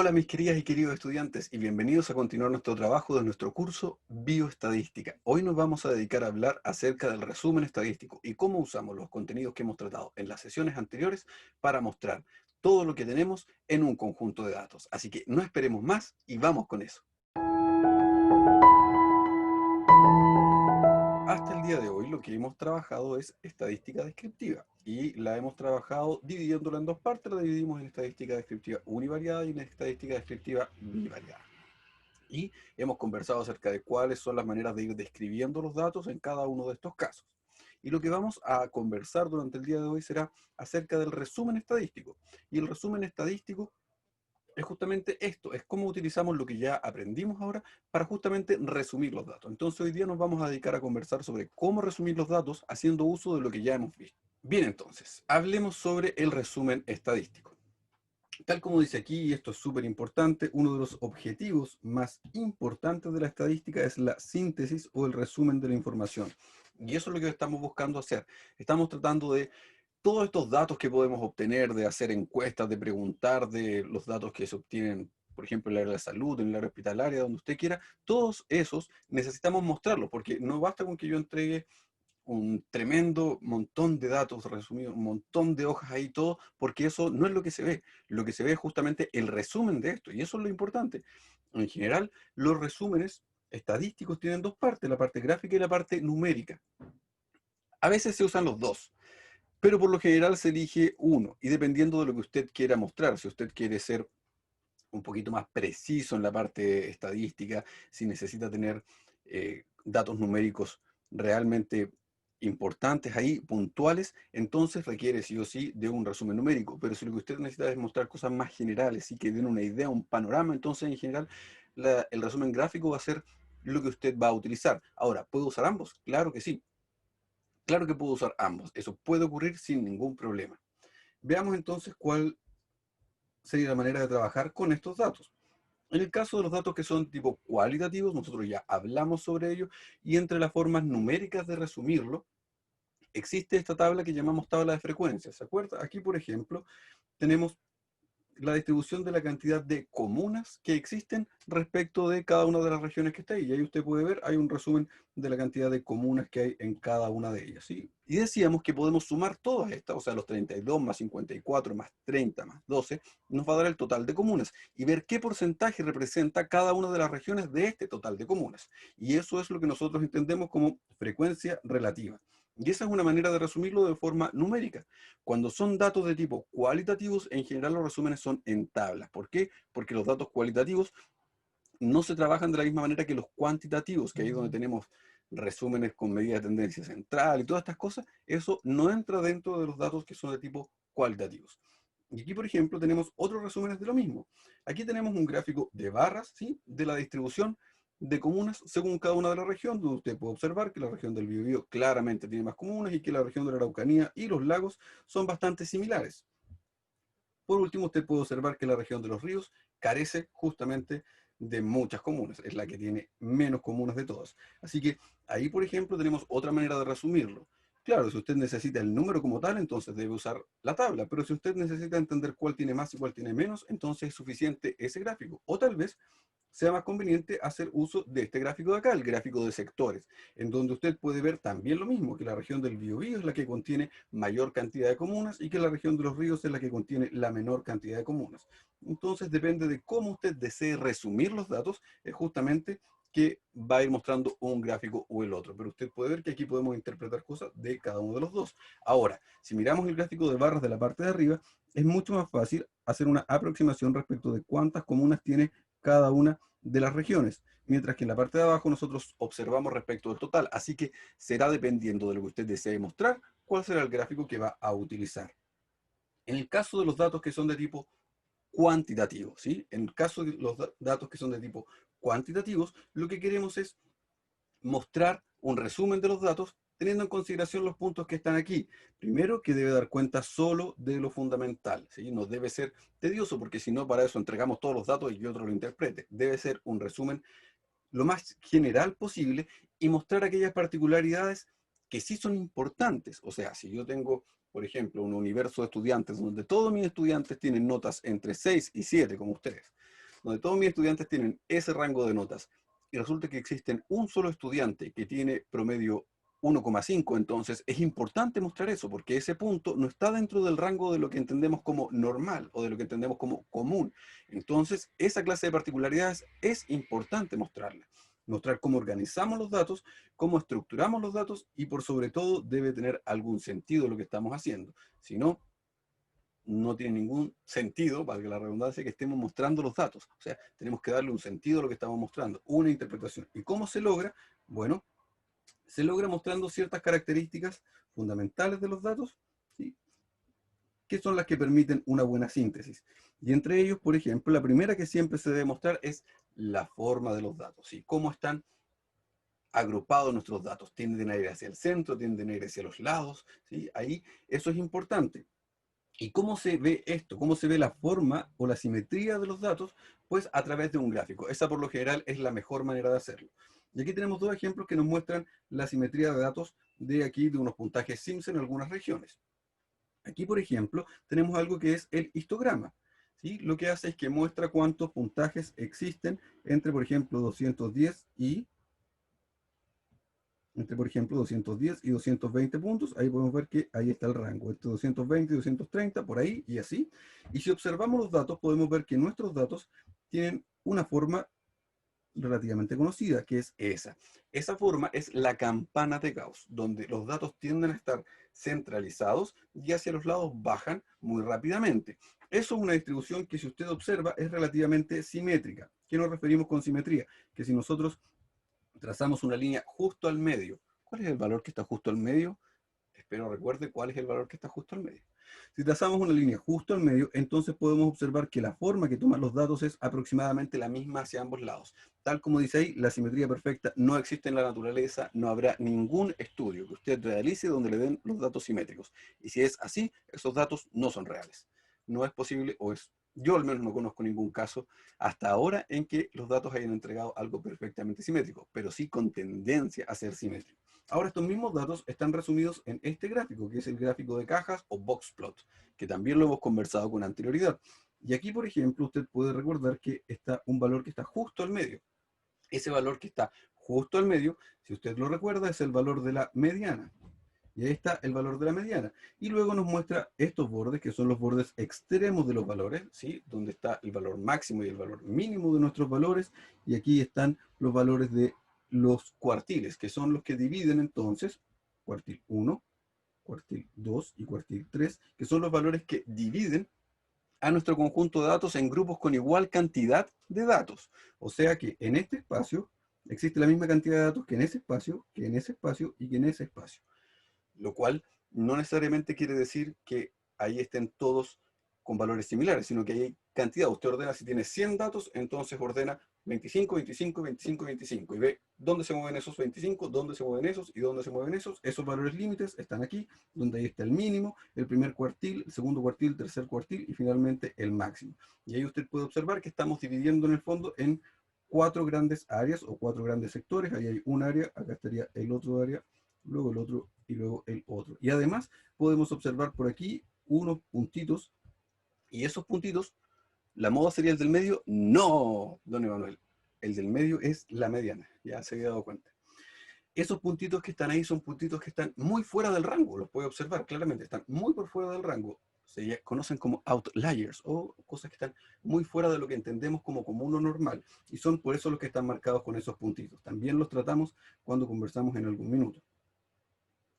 Hola mis queridas y queridos estudiantes y bienvenidos a continuar nuestro trabajo de nuestro curso Bioestadística. Hoy nos vamos a dedicar a hablar acerca del resumen estadístico y cómo usamos los contenidos que hemos tratado en las sesiones anteriores para mostrar todo lo que tenemos en un conjunto de datos. Así que no esperemos más y vamos con eso. Hasta el día de hoy lo que hemos trabajado es estadística descriptiva y la hemos trabajado dividiéndola en dos partes. La dividimos en estadística descriptiva univariada y en estadística descriptiva bivariada. Y hemos conversado acerca de cuáles son las maneras de ir describiendo los datos en cada uno de estos casos. Y lo que vamos a conversar durante el día de hoy será acerca del resumen estadístico. Y el resumen estadístico es justamente esto, es cómo utilizamos lo que ya aprendimos ahora para justamente resumir los datos. Entonces hoy día nos vamos a dedicar a conversar sobre cómo resumir los datos haciendo uso de lo que ya hemos visto. Bien, entonces, hablemos sobre el resumen estadístico. Tal como dice aquí, y esto es súper importante, uno de los objetivos más importantes de la estadística es la síntesis o el resumen de la información. Y eso es lo que estamos buscando hacer. Estamos tratando de todos estos datos que podemos obtener, de hacer encuestas, de preguntar de los datos que se obtienen, por ejemplo, en el área de salud, en el área hospitalaria, donde usted quiera, todos esos necesitamos mostrarlos, porque no basta con que yo entregue un tremendo montón de datos resumidos, un montón de hojas ahí, todo, porque eso no es lo que se ve. Lo que se ve es justamente el resumen de esto, y eso es lo importante. En general, los resúmenes estadísticos tienen dos partes, la parte gráfica y la parte numérica. A veces se usan los dos, pero por lo general se elige uno, y dependiendo de lo que usted quiera mostrar, si usted quiere ser un poquito más preciso en la parte estadística, si necesita tener datos numéricos realmente importantes ahí, puntuales, entonces requiere sí o sí de un resumen numérico. Pero si lo que usted necesita es mostrar cosas más generales y que den una idea, un panorama, entonces en general el resumen gráfico va a ser lo que usted va a utilizar. Ahora, ¿puedo usar ambos? Claro que sí. Claro que puedo usar ambos. Eso puede ocurrir sin ningún problema. Veamos entonces cuál sería la manera de trabajar con estos datos. En el caso de los datos que son tipo cualitativos, nosotros ya hablamos sobre ello, y entre las formas numéricas de resumirlo, existe esta tabla que llamamos tabla de frecuencias. ¿Se acuerda? Aquí, por ejemplo, tenemos la distribución de la cantidad de comunas que existen respecto de cada una de las regiones que está ahí. Y ahí usted puede ver, hay un resumen de la cantidad de comunas que hay en cada una de ellas, ¿sí? Y decíamos que podemos sumar todas estas, o sea, los 32 más 54 más 30 más 12, nos va a dar el total de comunas y ver qué porcentaje representa cada una de las regiones de este total de comunas. Y eso es lo que nosotros entendemos como frecuencia relativa. Y esa es una manera de resumirlo de forma numérica. Cuando son datos de tipo cualitativos, en general los resúmenes son en tablas. ¿Por qué? Porque los datos cualitativos no se trabajan de la misma manera que los cuantitativos, que ahí es donde tenemos resúmenes con medida de tendencia central y todas estas cosas. Eso no entra dentro de los datos que son de tipo cualitativos. Y aquí, por ejemplo, tenemos otros resúmenes de lo mismo. Aquí tenemos un gráfico de barras, ¿sí?, de la distribución de comunas según cada una de las regiones, donde usted puede observar que la región del Biobío claramente tiene más comunas y que la región de la Araucanía y los lagos son bastante similares. Por último, usted puede observar que la región de los ríos carece justamente de muchas comunas, es la que tiene menos comunas de todas. Así que ahí, por ejemplo, tenemos otra manera de resumirlo. Claro, si usted necesita el número como tal, entonces debe usar la tabla, pero si usted necesita entender cuál tiene más y cuál tiene menos, entonces es suficiente ese gráfico. O tal vez sea más conveniente hacer uso de este gráfico de acá, el gráfico de sectores, en donde usted puede ver también lo mismo, que la región del Biobío es la que contiene mayor cantidad de comunas y que la región de los ríos es la que contiene la menor cantidad de comunas. Entonces depende de cómo usted desee resumir los datos, es justamente que va a ir mostrando un gráfico o el otro. Pero usted puede ver que aquí podemos interpretar cosas de cada uno de los dos. Ahora, si miramos el gráfico de barras de la parte de arriba, es mucho más fácil hacer una aproximación respecto de cuántas comunas tiene cada una de las regiones, mientras que en la parte de abajo nosotros observamos respecto del total, así que será dependiendo de lo que usted desee mostrar, cuál será el gráfico que va a utilizar. En el caso de los datos que son de tipo cuantitativo, ¿sí? En el caso de los datos que son de tipo cuantitativos, lo que queremos es mostrar un resumen de los datos teniendo en consideración los puntos que están aquí. Primero, que debe dar cuenta solo de lo fundamental, ¿sí? No debe ser tedioso, porque si no, para eso entregamos todos los datos y que otro lo interprete. Debe ser un resumen lo más general posible y mostrar aquellas particularidades que sí son importantes. O sea, si yo tengo, por ejemplo, un universo de estudiantes donde todos mis estudiantes tienen notas entre 6 y 7, como ustedes, donde todos mis estudiantes tienen ese rango de notas, y resulta que existe un solo estudiante que tiene promedio 1,5, entonces es importante mostrar eso, porque ese punto no está dentro del rango de lo que entendemos como normal o de lo que entendemos como común. Entonces, esa clase de particularidades es importante mostrarla. Mostrar cómo organizamos los datos, cómo estructuramos los datos y por sobre todo debe tener algún sentido lo que estamos haciendo. Si no, no tiene ningún sentido, valga la redundancia, que estemos mostrando los datos. O sea, tenemos que darle un sentido a lo que estamos mostrando, una interpretación. ¿Y cómo se logra? Bueno, se logra mostrando ciertas características fundamentales de los datos, ¿sí?, que son las que permiten una buena síntesis. Y entre ellos, por ejemplo, la primera que siempre se debe mostrar es la forma de los datos, ¿sí?, cómo están agrupados nuestros datos. Tienden a ir hacia el centro, tienden a ir hacia los lados, ¿sí? Ahí eso es importante. ¿Y cómo se ve esto? ¿Cómo se ve la forma o la simetría de los datos? Pues a través de un gráfico. Esa por lo general es la mejor manera de hacerlo. Y aquí tenemos dos ejemplos que nos muestran la simetría de datos de aquí, de unos puntajes Simpson en algunas regiones. Aquí, por ejemplo, tenemos algo que es el histograma, ¿sí? Lo que hace es que muestra cuántos puntajes existen entre, por ejemplo, 210 y entre, por ejemplo, 210 y 220 puntos. Ahí podemos ver que ahí está el rango, entre 220 y 230, por ahí y así. Y si observamos los datos, podemos ver que nuestros datos tienen una forma relativamente conocida, que es esa. Esa forma es la campana de Gauss, donde los datos tienden a estar centralizados y hacia los lados bajan muy rápidamente. Eso es una distribución que, si usted observa, es relativamente simétrica. ¿Qué nos referimos con simetría? Que si nosotros trazamos una línea justo al medio, ¿cuál es el valor que está justo al medio? Espero recuerde cuál es el valor que está justo al medio. Si trazamos una línea justo al medio, entonces podemos observar que la forma que toman los datos es aproximadamente la misma hacia ambos lados. Tal como dice ahí, la simetría perfecta no existe en la naturaleza, no habrá ningún estudio que usted realice donde le den los datos simétricos. Y si es así, esos datos no son reales. No es posible, o es, yo al menos no conozco ningún caso hasta ahora en que los datos hayan entregado algo perfectamente simétrico, pero sí con tendencia a ser simétrico. Ahora, estos mismos datos están resumidos en este gráfico, que es el gráfico de cajas o box plot, que también lo hemos conversado con anterioridad. Y aquí, por ejemplo, usted puede recordar que está un valor que está justo al medio. Ese valor que está justo al medio, si usted lo recuerda, es el valor de la mediana. Y ahí está el valor de la mediana. Y luego nos muestra estos bordes, que son los bordes extremos de los valores, ¿sí?, donde está el valor máximo y el valor mínimo de nuestros valores. Y aquí están los valores de los cuartiles, que son los que dividen entonces cuartil 1, cuartil 2 y cuartil 3, que son los valores que dividen a nuestro conjunto de datos en grupos con igual cantidad de datos. O sea que en este espacio existe la misma cantidad de datos que en ese espacio, que en ese espacio y que en ese espacio. Lo cual no necesariamente quiere decir que ahí estén todos con valores similares, sino que hay cantidad. Usted ordena, si tiene 100 datos, entonces ordena 25, 25, 25, 25, y ve dónde se mueven esos 25, dónde se mueven esos y dónde se mueven esos. Esos valores límites están aquí, donde ahí está el mínimo, el primer cuartil, el segundo cuartil, el tercer cuartil y finalmente el máximo. Y ahí usted puede observar que estamos dividiendo en el fondo en 4 grandes áreas o 4 grandes sectores. Ahí hay un área, acá estaría el otro área, luego el otro y luego el otro. Y además podemos observar por aquí unos puntitos, y esos puntitos, ¿la moda sería el del medio? No, don Emanuel. El del medio es la mediana, ya se había dado cuenta. Esos puntitos que están ahí son puntitos que están muy fuera del rango, los puede observar claramente, están muy por fuera del rango. Se conocen como outliers, o cosas que están muy fuera de lo que entendemos como común o normal, y son por eso los que están marcados con esos puntitos. También los tratamos cuando conversamos en algún minuto.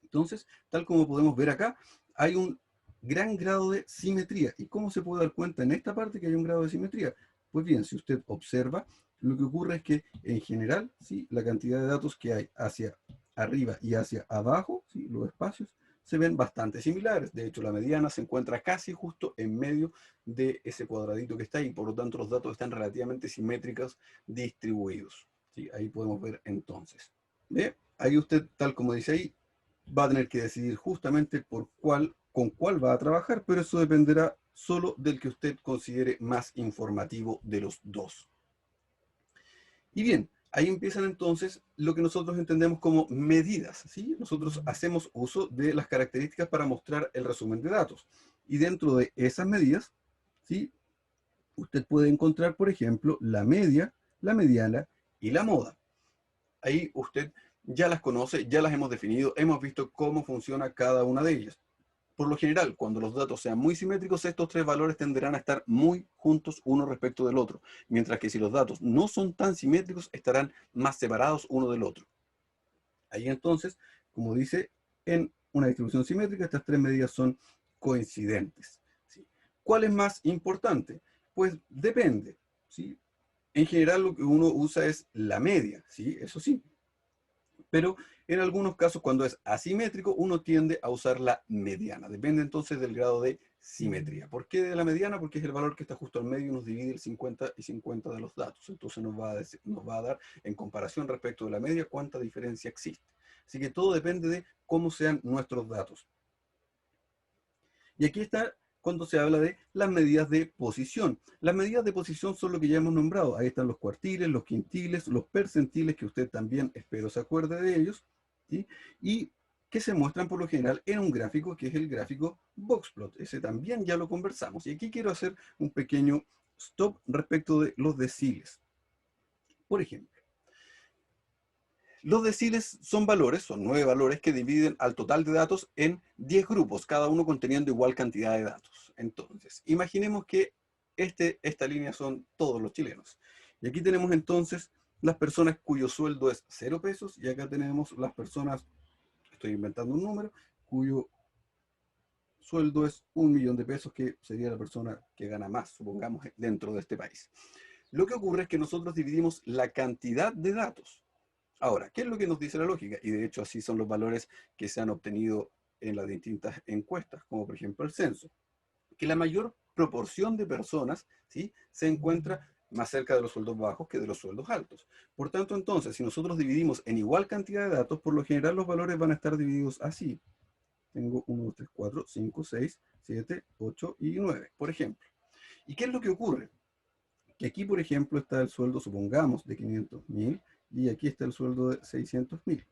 Entonces, tal como podemos ver acá, hay un gran grado de simetría. ¿Y cómo se puede dar cuenta en esta parte que hay un grado de simetría? Pues bien, si usted observa, lo que ocurre es que en general, ¿sí?, la cantidad de datos que hay hacia arriba y hacia abajo, ¿sí?, los espacios, se ven bastante similares. De hecho, la mediana se encuentra casi justo en medio de ese cuadradito que está ahí. Por lo tanto, los datos están relativamente simétricos distribuidos, ¿sí? Ahí podemos ver entonces. ¿Ve? Ahí usted, tal como dice ahí, va a tener que decidir justamente con cuál va a trabajar, pero eso dependerá solo del que usted considere más informativo de los dos. Y bien, ahí empiezan entonces lo que nosotros entendemos como medidas, ¿sí? Nosotros hacemos uso de las características para mostrar el resumen de datos. Y dentro de esas medidas, ¿sí?, usted puede encontrar, por ejemplo, la media, la mediana y la moda. Ahí usted ya las conoce, ya las hemos definido, hemos visto cómo funciona cada una de ellas. Por lo general, cuando los datos sean muy simétricos, estos tres valores tenderán a estar muy juntos uno respecto del otro, mientras que si los datos no son tan simétricos, estarán más separados uno del otro. Ahí entonces, como dice, en una distribución simétrica, estas tres medidas son coincidentes, ¿sí? ¿Cuál es más importante? Pues depende, ¿sí? En general lo que uno usa es la media, ¿sí? Eso sí. Pero en algunos casos, cuando es asimétrico, uno tiende a usar la mediana. Depende entonces del grado de simetría. ¿Por qué de la mediana? Porque es el valor que está justo al medio y nos divide el 50 y 50 de los datos. Entonces nos va a dar, en comparación respecto de la media, cuánta diferencia existe. Así que todo depende de cómo sean nuestros datos. Y aquí está cuando se habla de las medidas de posición. Las medidas de posición son lo que ya hemos nombrado. Ahí están los cuartiles, los quintiles, los percentiles, que usted también espero se acuerde de ellos, ¿sí? Y que se muestran por lo general en un gráfico que es el gráfico Boxplot. Ese también ya lo conversamos. Y aquí quiero hacer un pequeño stop respecto de los deciles. Por ejemplo, los deciles son valores, son 9 valores que dividen al total de datos en 10 grupos, cada uno conteniendo igual cantidad de datos. Entonces, imaginemos que esta línea son todos los chilenos. Y aquí tenemos entonces las personas cuyo sueldo es 0 pesos, y acá tenemos las personas, estoy inventando un número, cuyo sueldo es 1.000.000 de pesos, que sería la persona que gana más, supongamos, dentro de este país. Lo que ocurre es que nosotros dividimos la cantidad de datos. Ahora, ¿qué es lo que nos dice la lógica? Y de hecho así son los valores que se han obtenido en las distintas encuestas, como por ejemplo el censo, que la mayor proporción de personas, ¿sí?, se encuentra más cerca de los sueldos bajos que de los sueldos altos. Por tanto, entonces, si nosotros dividimos en igual cantidad de datos, por lo general los valores van a estar divididos así. Tengo 1, 2, 3, 4, 5, 6, 7, 8 y 9, por ejemplo. ¿Y qué es lo que ocurre? Que aquí, por ejemplo, está el sueldo, supongamos, de 500.000, y aquí está el sueldo de 600.000.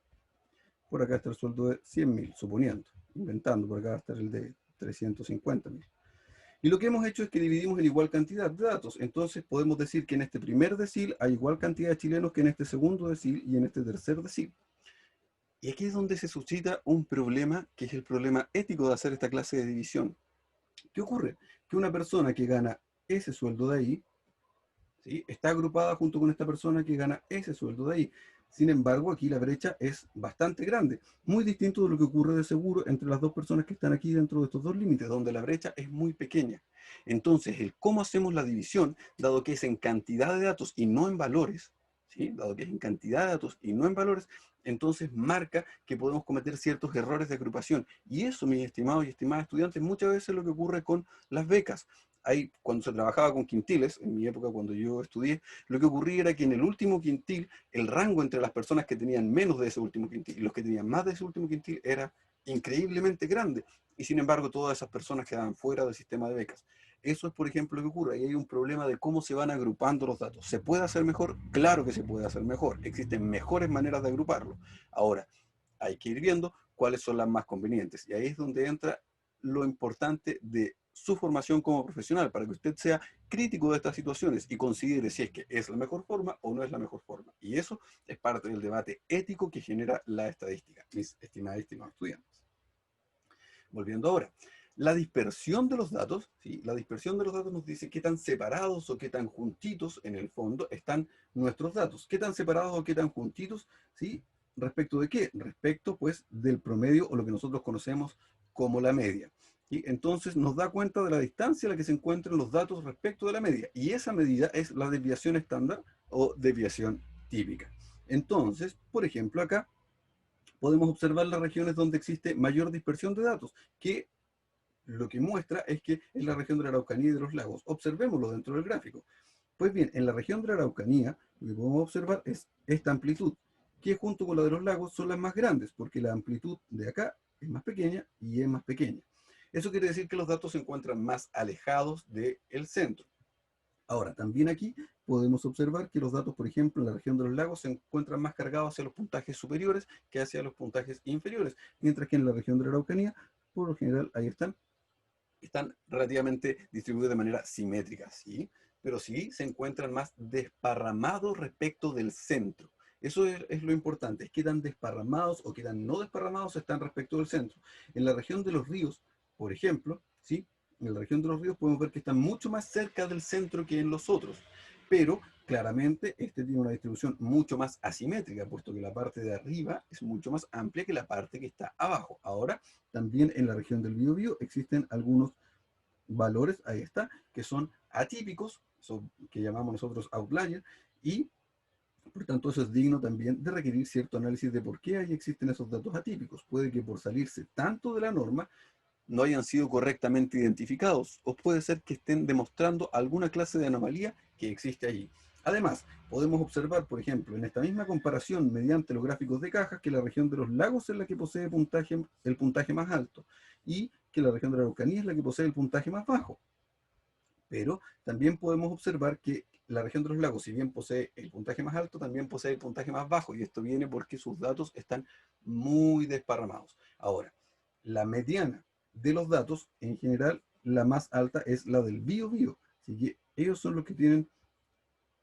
Por acá está el sueldo de 100.000, suponiendo, inventando, por acá va a estar el de 350.000. Y lo que hemos hecho es que dividimos en igual cantidad de datos. Entonces podemos decir que en este primer decil hay igual cantidad de chilenos que en este segundo decil y en este tercer decil. Y aquí es donde se suscita un problema, que es el problema ético de hacer esta clase de división. ¿Qué ocurre? Que una persona que gana ese sueldo de ahí, ¿sí?, está agrupada junto con esta persona que gana ese sueldo de ahí. Sin embargo, aquí la brecha es bastante grande, muy distinto de lo que ocurre de seguro entre las dos personas que están aquí dentro de estos dos límites, donde la brecha es muy pequeña. Entonces, el cómo hacemos la división, dado que es en cantidad de datos y no en valores, ¿sí?, dado que es en cantidad de datos y no en valores, entonces marca que podemos cometer ciertos errores de agrupación. Y eso, mis estimados y estimadas estudiantes, muchas veces es lo que ocurre con las becas. Ahí, cuando se trabajaba con quintiles, en mi época cuando yo estudié, lo que ocurría era que en el último quintil, el rango entre las personas que tenían menos de ese último quintil y los que tenían más de ese último quintil era increíblemente grande. Y sin embargo, todas esas personas quedaban fuera del sistema de becas. Eso es, por ejemplo, lo que ocurre. Ahí hay un problema de cómo se van agrupando los datos. ¿Se puede hacer mejor? Claro que se puede hacer mejor. Existen mejores maneras de agruparlo. Ahora, hay que ir viendo cuáles son las más convenientes. Y ahí es donde entra lo importante de su formación como profesional, para que usted sea crítico de estas situaciones y considere si es que es la mejor forma o no es la mejor forma. Y eso es parte del debate ético que genera la estadística, mis estimados y estimados estudiantes. Volviendo ahora, la dispersión de los datos, ¿sí?, la dispersión de los datos nos dice qué tan separados o qué tan juntitos en el fondo están nuestros datos. ¿Qué tan separados o qué tan juntitos? ¿Sí? ¿Respecto de qué? Respecto, pues, del promedio, o lo que nosotros conocemos como la media. Y entonces nos da cuenta de la distancia a la que se encuentran los datos respecto de la media. Y esa medida es la desviación estándar o desviación típica. Entonces, por ejemplo, acá podemos observar las regiones donde existe mayor dispersión de datos, que lo que muestra es que es la región de la Araucanía y de los lagos. Observémoslo dentro del gráfico. Pues bien, en la región de la Araucanía, lo que podemos observar es esta amplitud, que junto con la de los lagos son las más grandes, porque la amplitud de acá es más pequeña y es más pequeña. Eso quiere decir que los datos se encuentran más alejados del centro. Ahora, también aquí podemos observar que los datos, por ejemplo, en la región de los lagos se encuentran más cargados hacia los puntajes superiores que hacia los puntajes inferiores, mientras que en la región de la Araucanía, por lo general, ahí están relativamente distribuidos de manera simétrica, ¿sí? pero sí se encuentran más desparramados respecto del centro. Eso es lo importante, es qué tan desparramados o qué tan no desparramados están respecto del centro. En la región de los ríos, por ejemplo, ¿sí? En la región de los ríos podemos ver que están mucho más cerca del centro que en los otros, pero claramente este tiene una distribución mucho más asimétrica, puesto que la parte de arriba es mucho más amplia que la parte que está abajo. Ahora, también en la región del Biobío existen algunos valores, ahí está, que son atípicos, que llamamos nosotros outliers, y por tanto eso es digno también de requerir cierto análisis de por qué ahí existen esos datos atípicos. Puede que por salirse tanto de la norma no hayan sido correctamente identificados, o puede ser que estén demostrando alguna clase de anomalía que existe allí. Además, podemos observar, por ejemplo, en esta misma comparación mediante los gráficos de cajas, que la región de los lagos es la que posee el puntaje más alto y que la región de la Araucanía es la que posee el puntaje más bajo. Pero también podemos observar que la región de los lagos, si bien posee el puntaje más alto, también posee el puntaje más bajo, y esto viene porque sus datos están muy desparramados. Ahora, la mediana de los datos, en general, la más alta es la del Biobío, así que ellos son los que tienen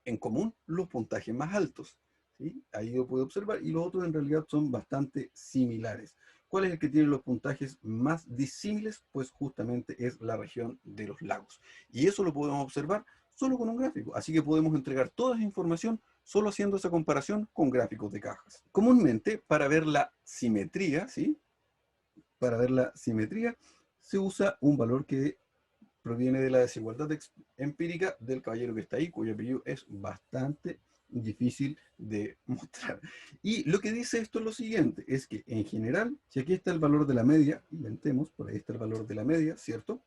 en común los puntajes más altos, ¿sí? Ahí lo puede observar, y los otros en realidad son bastante similares. ¿Cuál es el que tiene los puntajes más disímiles? Pues justamente es la región de los lagos. Y eso lo podemos observar solo con un gráfico. Así que podemos entregar toda esa información solo haciendo esa comparación con gráficos de cajas. Comúnmente, para ver la simetría, ¿sí? Para ver la simetría, se usa un valor que proviene de la desigualdad empírica del caballero que está ahí, cuyo apellido es bastante difícil de mostrar. Y lo que dice esto es lo siguiente, es que en general, si aquí está el valor de la media, inventemos, por ahí está el valor de la media, ¿cierto?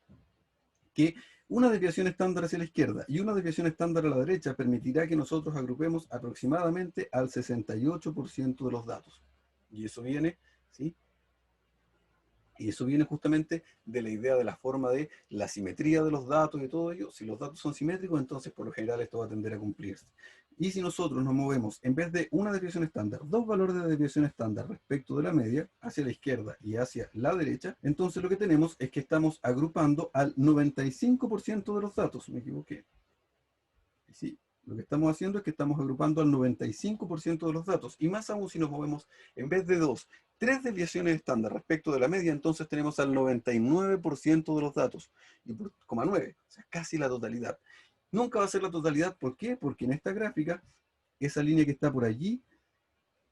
Que una desviación estándar hacia la izquierda y una desviación estándar a la derecha permitirá que nosotros agrupemos aproximadamente al 68% de los datos. Y eso viene, ¿sí? Y eso viene justamente de la idea de la forma de la simetría de los datos y todo ello. Si los datos son simétricos, entonces por lo general esto va a tender a cumplirse. Y si nosotros nos movemos, en vez de una desviación estándar, dos valores de desviación estándar respecto de la media, hacia la izquierda y hacia la derecha, entonces lo que tenemos es que estamos agrupando al 95% de los datos. Me equivoqué. Sí, lo que estamos haciendo es que estamos agrupando al 95% de los datos. Y más aún si nos movemos, en vez de dos, tres desviaciones estándar respecto de la media, entonces tenemos al 99% de los datos. Y por 0,9, o sea, casi la totalidad. Nunca va a ser la totalidad, ¿por qué? Porque en esta gráfica, esa línea que está por allí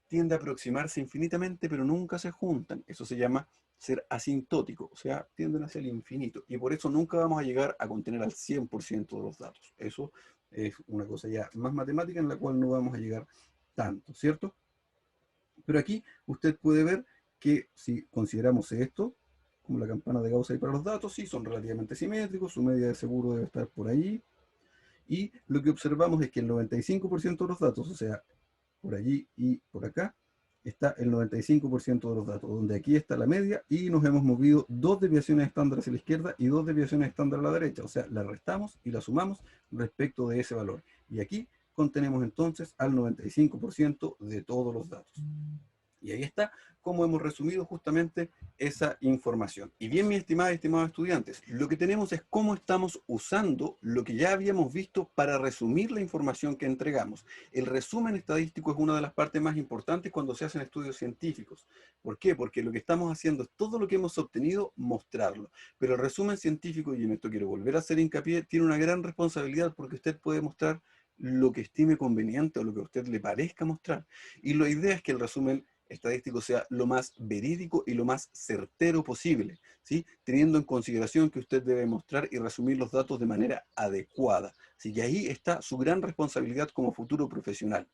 tiende a aproximarse infinitamente, pero nunca se juntan. Eso se llama ser asintótico, o sea, tienden hacia el infinito. Y por eso nunca vamos a llegar a contener al 100% de los datos. Eso es una cosa ya más matemática en la cual no vamos a llegar tanto, ¿cierto? Pero aquí usted puede ver que si consideramos esto como la campana de Gauss ahí para los datos, sí, son relativamente simétricos, su media de seguro debe estar por allí, y lo que observamos es que el 95% de los datos, o sea, por allí y por acá, está el 95% de los datos, donde aquí está la media y nos hemos movido dos desviaciones estándar hacia la izquierda y dos desviaciones estándar a la derecha, o sea, la restamos y la sumamos respecto de ese valor. Y aquí contenemos entonces al 95% de todos los datos. Y ahí está cómo hemos resumido justamente esa información. Y bien, mis estimadas y estimados estudiantes, lo que tenemos es cómo estamos usando lo que ya habíamos visto para resumir la información que entregamos. El resumen estadístico es una de las partes más importantes cuando se hacen estudios científicos. ¿Por qué? Porque lo que estamos haciendo es todo lo que hemos obtenido, mostrarlo. Pero el resumen científico, y en esto quiero volver a hacer hincapié, tiene una gran responsabilidad porque usted puede mostrar lo que estime conveniente o lo que a usted le parezca mostrar. Y la idea es que el resumen estadístico sea lo más verídico y lo más certero posible, ¿sí? Teniendo en consideración que usted debe mostrar y resumir los datos de manera adecuada. Así que ahí está su gran responsabilidad como futuro profesional.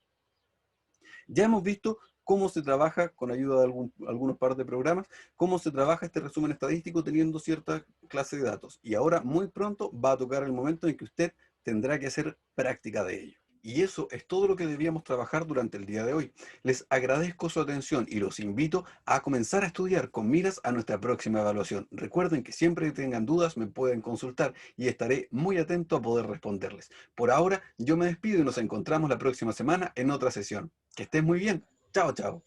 Ya hemos visto cómo se trabaja, con ayuda de algunos par de programas, cómo se trabaja este resumen estadístico teniendo cierta clase de datos. Y ahora, muy pronto, va a tocar el momento en que usted tendrá que hacer práctica de ello. Y eso es todo lo que debíamos trabajar durante el día de hoy. Les agradezco su atención y los invito a comenzar a estudiar con miras a nuestra próxima evaluación. Recuerden que siempre que tengan dudas me pueden consultar y estaré muy atento a poder responderles. Por ahora, yo me despido y nos encontramos la próxima semana en otra sesión. Que estés muy bien. Chao, chao.